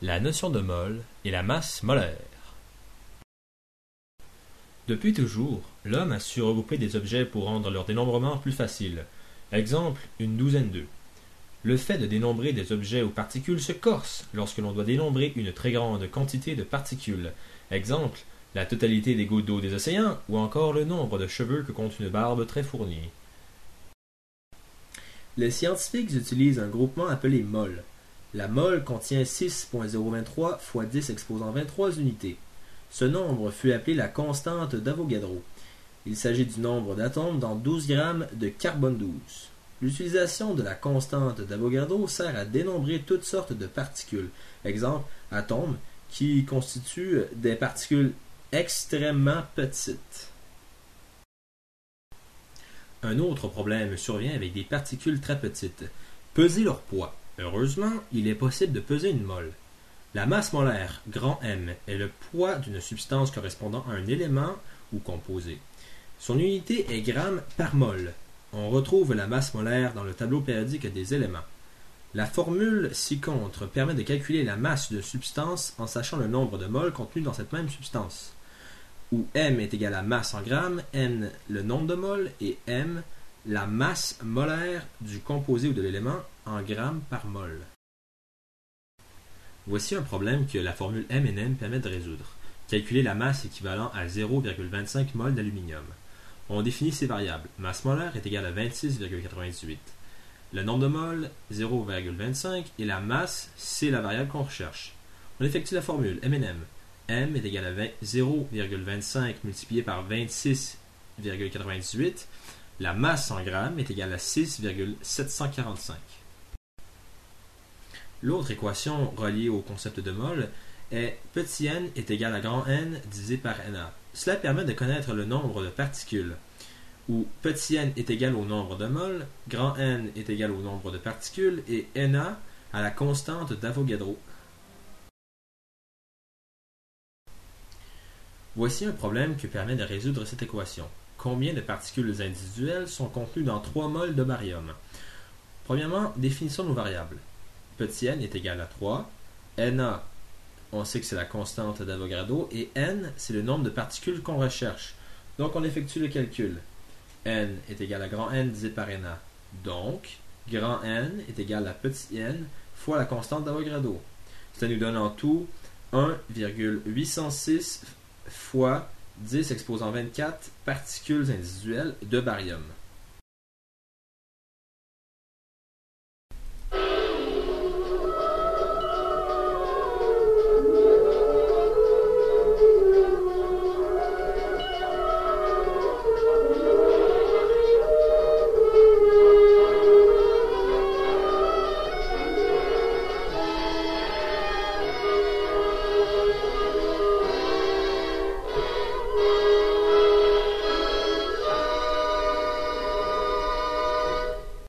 La notion de mole et la masse molaire. Depuis toujours, l'homme a su regrouper des objets pour rendre leur dénombrement plus facile. Exemple, une douzaine d'œufs. Le fait de dénombrer des objets ou particules se corse lorsque l'on doit dénombrer une très grande quantité de particules. Exemple, la totalité des gouttes d'eau des océans ou encore le nombre de cheveux que compte une barbe très fournie. Les scientifiques utilisent un groupement appelé mol. La mole contient 6,023 x 10 exposant 23 unités. Ce nombre fut appelé la constante d'Avogadro. Il s'agit du nombre d'atomes dans 12 grammes de carbone 12. L'utilisation de la constante d'Avogadro sert à dénombrer toutes sortes de particules. Exemple, atomes, qui constituent des particules extrêmement petites. Un autre problème survient avec des particules très petites. Peser leur poids. Heureusement, il est possible de peser une mole. La masse molaire, grand M, est le poids d'une substance correspondant à un élément ou composé. Son unité est gramme par mol. On retrouve la masse molaire dans le tableau périodique des éléments. La formule ci-contre permet de calculer la masse d'une substance en sachant le nombre de moles contenus dans cette même substance, où M est égal à masse en grammes, N le nombre de moles et M la masse molaire du composé ou de l'élément en grammes par mol. Voici un problème que la formule MNM permet de résoudre. Calculer la masse équivalent à 0,25 mol d'aluminium. On définit ces variables. Masse molaire est égale à 26,98. Le nombre de moles, 0,25, et la masse, c'est la variable qu'on recherche. On effectue la formule MNM. M est égal à 0,25 multiplié par 26,98. La masse en grammes est égale à 6,745. L'autre équation reliée au concept de mol est petit n est égal à grand N divisé par Na. Cela permet de connaître le nombre de particules, où petit n est égal au nombre de moles, grand N est égal au nombre de particules et Na à la constante d'Avogadro. Voici un problème qui permet de résoudre cette équation. Combien de particules individuelles sont contenues dans 3 moles de barium? Premièrement, définissons nos variables. Petit n est égal à 3. Na, on sait que c'est la constante d'Avogadro. Et n, c'est le nombre de particules qu'on recherche. Donc, on effectue le calcul. N est égal à grand N divisé par Na. Donc, grand N est égal à petit n fois la constante d'Avogadro. Cela nous donne en tout 1,806 fois 10 exposant 24 particules individuelles de barium.